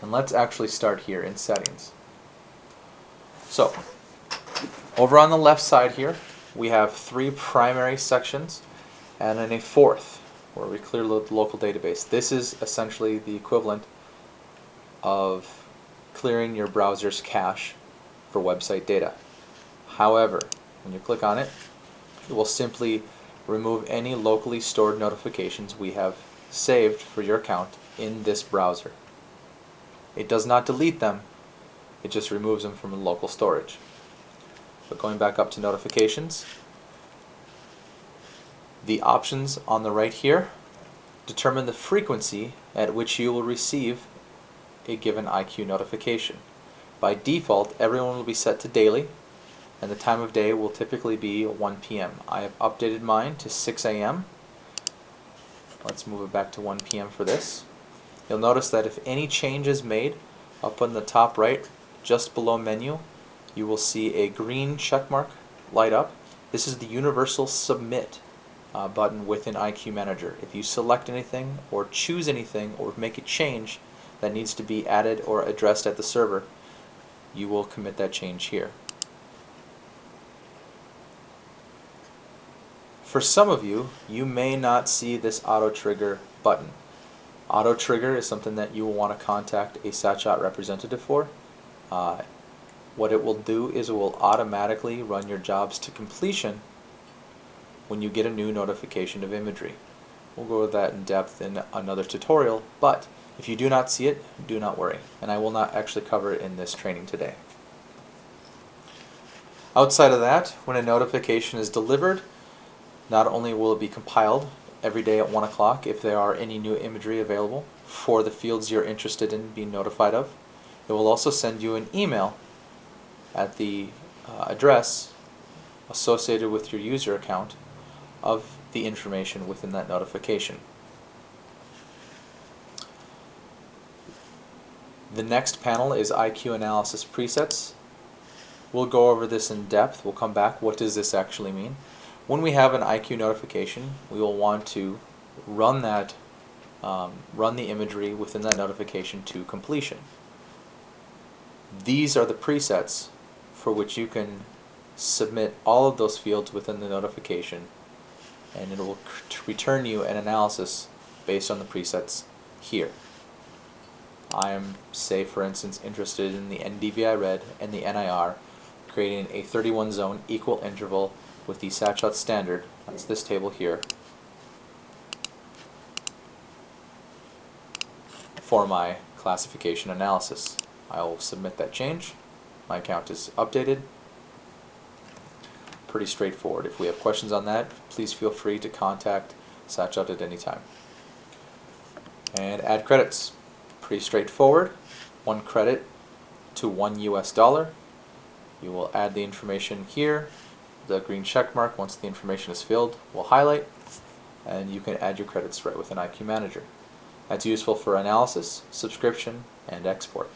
And let's actually start here in settings. So, over on the left side here, we have 3 primary sections, and then a 4th, where we clear the local database. This is essentially the equivalent of clearing your browser's cache for website data. However, when you click on it, it will simply remove any locally stored notifications we have saved for your account in this browser. It does not delete them, it just removes them from the local storage. But going back up to notifications, the options on the right here determine the frequency at which you will receive a given iCue notification. By default, everyone will be set to daily, and the time of day will typically be 1 p.m. I have updated mine to 6 a.m. Let's move it back to 1 p.m. for this. You'll notice that if any change is made, up on the top right, just below menu, you will see a green check mark light up. This is the universal submit button within iCue Manager. If you select anything or choose anything or make a change that needs to be added or addressed at the server, you will commit that change here. For some of you, you may not see this auto trigger button. Auto trigger is something that you will want to contact a Satshot representative for. What it will do is it will automatically run your jobs to completion when you get a new notification of imagery. We'll go over that in depth in another tutorial, but if you do not see it, do not worry, and I will not actually cover it in this training today. Outside of that, when a notification is delivered, not only will it be compiled every day at 1 o'clock if there are any new imagery available for the fields you're interested in being notified of, it will also send you an email at the address associated with your user account of the information within that notification. The next panel is iCue Analysis Presets. We'll go over this in depth. We'll come back. What does this actually mean? When we have an iCue notification, we will want to run that, run the imagery within that notification to completion. These are the presets for which you can submit all of those fields within the notification, and it will return you an analysis based on the presets here. I am, say for instance, interested in the NDVI red and the NIR, creating a 31 zone equal interval with the Satshot standard, that's this table here, for my classification analysis. I will submit that change. My account is updated. Pretty straightforward. If we have questions on that, please feel free to contact Satshot at any time. And add credits. Pretty straightforward. 1 credit to $1 US. You will add the information here. The green check mark, once the information is filled, will highlight, and you can add your credits right within iCue Manager. That's useful for analysis, subscription, and export.